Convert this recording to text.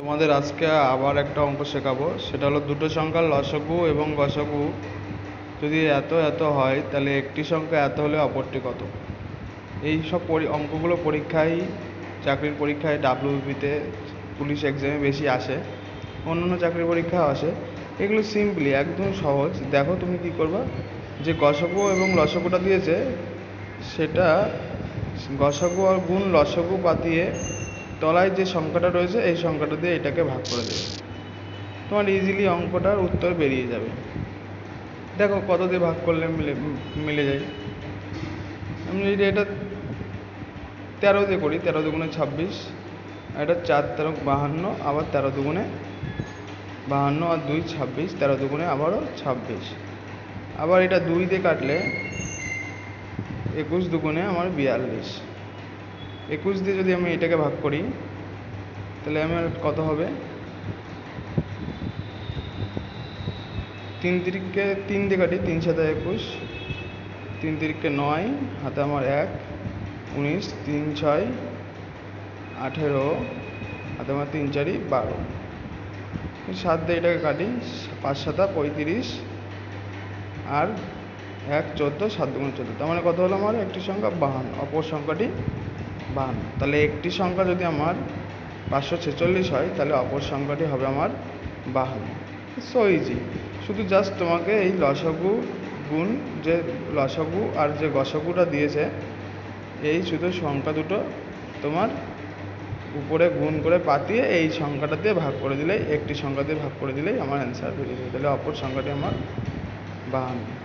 তোমাদের আজকে আবার একটা অঙ্ক শেখাবো, সেটা হলো দুটো সংখ্যার লসাগু এবং গসাগু যদি এত এত হয় তাহলে একটি সংখ্যা এত হলে অপরটি কত। এই সব অঙ্কগুলো পরীক্ষায়, চাকরির পরীক্ষায়, ডাব্লিউবিপিতে, পুলিশ এক্সামে বেশি আসে, অন্যান্য চাকরির পরীক্ষায় আসে। এগুলো সিম্পলি একদম সহজ। দেখো তুমি কি করবা, যে গসাগু এবং লসাগুটা দিয়েছে সেটা গসাগু আর গুণ লসাগু পাতিয়ে তলায় যে সংখ্যাটা রয়েছে এই সংখ্যাটা দিয়ে এটাকে ভাগ করে দেবে, তোমার ইজিলি অঙ্কটার উত্তর বেরিয়ে যাবে। দেখো কত দিয়ে ভাগ করলে মিলে যায়। আমি যদি এটা 13 দিয়ে করি, 13 দুগুণে 26, এটা 4 13 52, আবার 13 দুগুণে 52 আর 2 26, 13 দুগুণে আবারও 26, আবার এটা 2 দিয়ে কাটলে 21 দুগুণে আমার 42। 21 দিয়ে যদি আমি এটাকে ভাগ করি তাহলে আমার কত হবে, 3 তিরিককে 3 দিয়ে কাটি, 3 7 21, 3 তিরিককে 9, হাতে আমার 1 19, 3 6 18, হাতে আমার 3 4 12, 7 দিয়ে এটাকে কাটি, 5 7 35, আর 1 14, 7 দুগুণে 14, তার মানে কত হলো আমার একটি সংখ্যা 52, অপর সংখ্যাটি 52। তাহলে একটি সংখ্যা যদি আমার 546 হয় তাহলে অপর সংখ্যাটি হবে আমার 52। So easy. শুধু জাস্ট তোমাকে এই লসাগু গুণ, যে লসাগু আর যে গসাগুটা দিয়েছে, এই শুধু সংখ্যা দুটো তোমার উপরে গুণ করে পাতিয়ে এই সংখ্যাটা দিয়ে ভাগ করে দিলেই, একটি সংখ্যা দিয়ে ভাগ করে দিলেই আমার অ্যান্সার বেরিয়ে যাবে। তাহলে অপর সংখ্যাটি আমার 52।